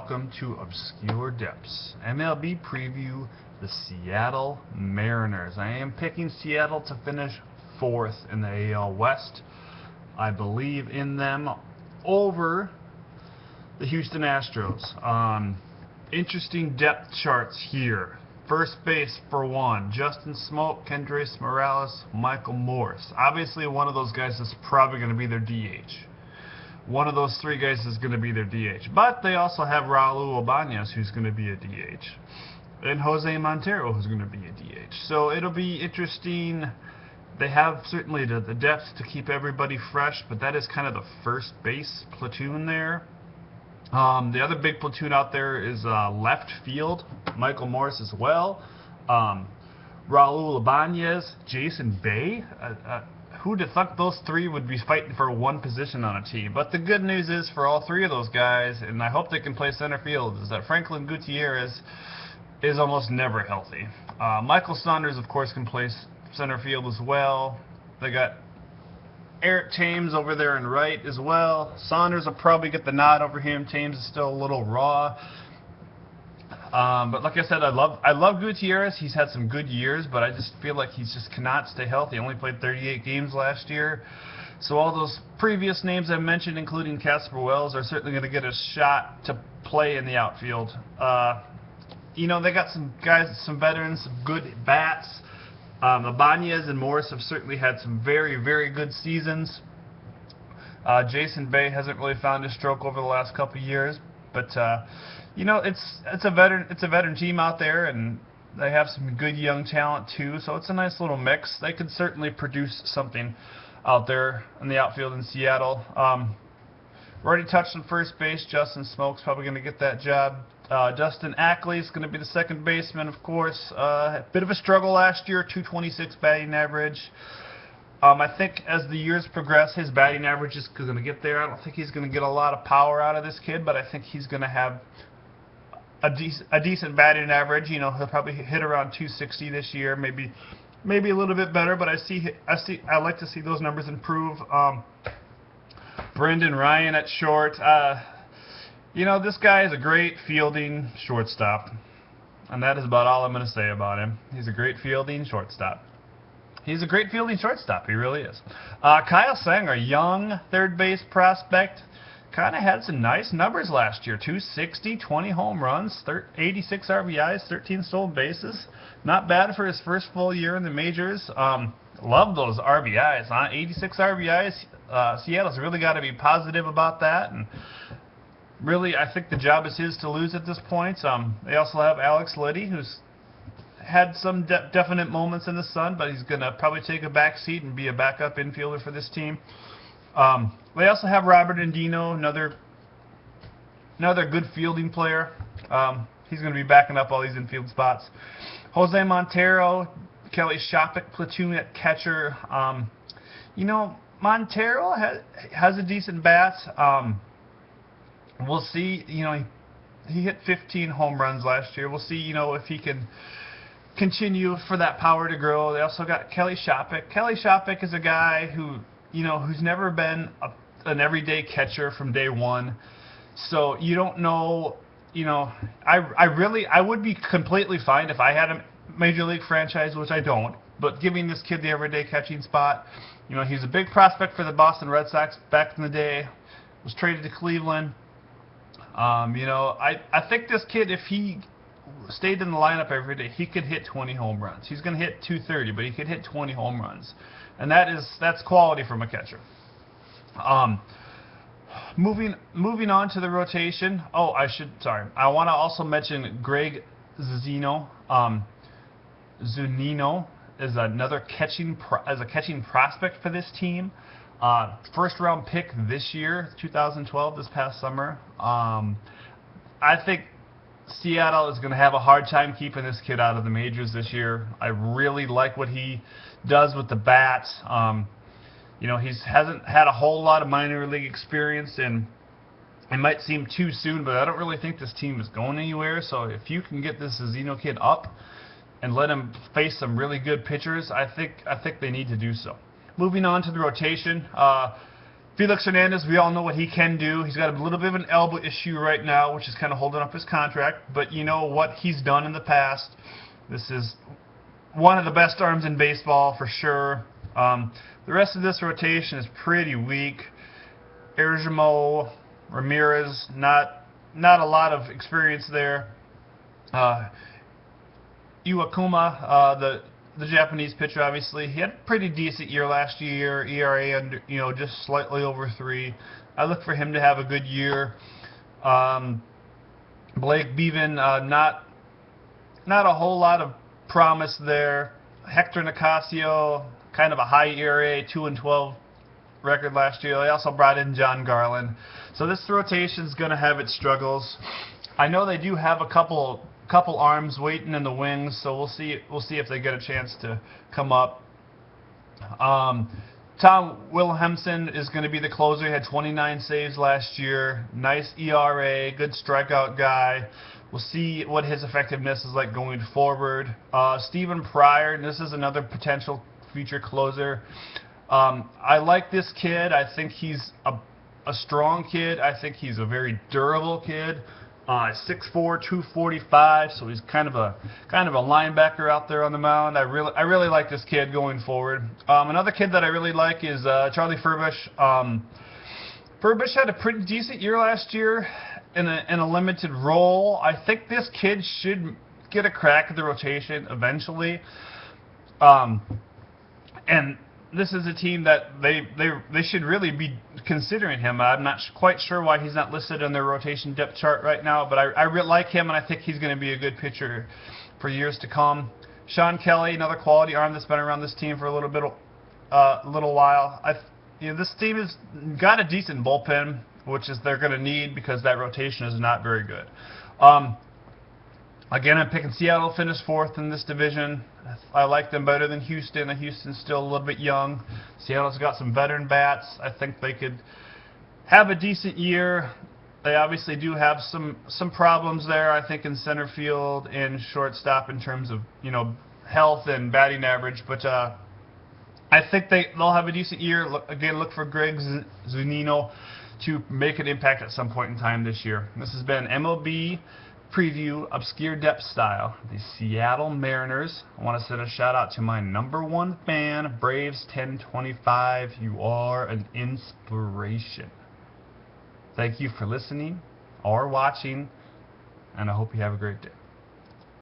welcome to Obscure Depths. MLB preview, the Seattle Mariners. I am picking Seattle to finish 4th in the AL West. I believe in them over the Houston Astros. Interesting depth charts here. First base for one, Justin Smoak, Kendrys Morales, Michael Morse. Obviously one of those guys is probably going to be their DH. One of those three guys is going to be their DH. But they also have Raul Ibanez, who's going to be a DH. And Jose Montero, who's going to be a DH. So it'll be interesting. They have certainly the depth to keep everybody fresh, but that is kind of the first base platoon there. The other big platoon out there is left field, Michael Morse as well. Raul Ibanez, Jason Bay. Who'd have thought those three would be fighting for one position on a team? But the good news is for all three of those guys, and I hope they can play center field, is that Franklin Gutierrez is almost never healthy. Michael Saunders, of course, can play center field as well. They got Eric Thames over there in right as well. Saunders will probably get the nod over him. Thames is still a little raw. But like I said, I love Gutierrez. He's had some good years, but I just feel like he just cannot stay healthy. He only played 38 games last year. So all those previous names I mentioned, including Casper Wells, are certainly going to get a shot to play in the outfield. You know, they got some guys, some veterans, some good bats. Ibanez and Morris have certainly had some very, very good seasons. Jason Bay hasn't really found his stroke over the last couple of years, but you know, it's a veteran team out there, and they have some good young talent too. So it's a nice little mix. They could certainly produce something out there in the outfield in Seattle. We already touched on first base. Justin Smoak's probably going to get that job. Dustin Ackley's going to be the second baseman, of course. A bit of a struggle last year, 226 batting average. I think as the years progress, his batting average is going to get there. I don't think he's going to get a lot of power out of this kid, but I think he's going to have a decent batting average. You know, he'll probably hit around 260 this year, maybe a little bit better. But I like to see those numbers improve. Brendan Ryan at short. You know, this guy is a great fielding shortstop, and that is about all I'm going to say about him. He's a great fielding shortstop. He's a great fielding shortstop. He really is. Kyle Sanger, a young third base prospect, kind of had some nice numbers last year. 260, 20 home runs, 86 RBIs, 13 stolen bases. Not bad for his first full year in the majors. Love those RBIs, huh? 86 RBIs. Seattle's really got to be positive about that. And really, I think the job is his to lose at this point. They also have Alex Liddy, who's had some definite moments in the sun, but he's going to probably take a back seat and be a backup infielder for this team. They also have Robert Andino, another good fielding player. He's going to be backing up all these infield spots. Jose Montero, Kelly Shopik platoon at catcher. You know, Montero has a decent bat. We'll see. You know, he hit 15 home runs last year. We'll see, you know, if he can continue for that power to grow. They also got Kelly Shopik. Kelly Shopik is a guy who, you know, who's never been an everyday catcher from day one. So you don't know, you know, I would be completely fine if I had a major league franchise, which I don't, but giving this kid the everyday catching spot. You know, he's a big prospect for the Boston Red Sox back in the day. Was traded to Cleveland. You know, I think this kid, if he stayed in the lineup every day, he could hit 20 home runs. He's going to hit 230, but he could hit 20 home runs. And that's quality from a catcher. Moving on to the rotation. Oh, I want to also mention Greg Zunino. Zunino is another catching prospect for this team. First round pick this year, 2012, this past summer. I think Seattle is going to have a hard time keeping this kid out of the majors this year. I really like what he does with the bat. You know, he hasn't had a whole lot of minor league experience, and it might seem too soon, but I don't really think this team is going anywhere. So if you can get this Zeno kid up and let him face some really good pitchers, I think they need to do so. Moving on to the rotation, Felix Hernandez, we all know what he can do. He's got a little bit of an elbow issue right now, which is kind of holding up his contract. But you know what he's done in the past. This is one of the best arms in baseball for sure. The rest of this rotation is pretty weak. Erjimo, Ramirez, not a lot of experience there. Iwakuma, the Japanese pitcher, obviously, he had a pretty decent year last year. ERA under, just slightly over 3. I look for him to have a good year. Blake Bevan, not a whole lot of promise there. Hector Nicasio, kind of a high ERA, 2-12 record last year. They also brought in John Garland. So this rotation is going to have its struggles. I know they do have a couple arms waiting in the wings, so we'll see if they get a chance to come up. Tom Wilhelmsen is going to be the closer. He had 29 saves last year. Nice ERA, good strikeout guy. We'll see what his effectiveness is like going forward. Stephen Pryor, this is another potential future closer. I like this kid. I think he's a strong kid. I think he's a very durable kid. 6'4", 245, so he's kind of a linebacker out there on the mound. I really like this kid going forward. Another kid that I really like is Charlie Furbish. Furbish had a pretty decent year last year in a limited role. I think this kid should get a crack at the rotation eventually. And this is a team that they should really be considering him. I'm not quite sure why he's not listed on their rotation depth chart right now, but I really like him, and I think he's going to be a good pitcher for years to come. Sean Kelly, another quality arm that's been around this team for a little while. This team has got a decent bullpen, which is they're going to need because that rotation is not very good. Again, I'm picking Seattle to finish 4th in this division. I like them better than Houston. Houston's still a little bit young. Seattle's got some veteran bats. I think they could have a decent year. They obviously do have some problems there, I think, in center field and shortstop in terms of health and batting average. But I think they'll have a decent year. Look for Greg Zunino to make an impact at some point in time this year. This has been MLB Preview, Obscure Depth Style, the Seattle Mariners. I want to send a shout out to my #1 fan, Braves 1025. You are an inspiration. Thank you for listening or watching, and I hope you have a great day.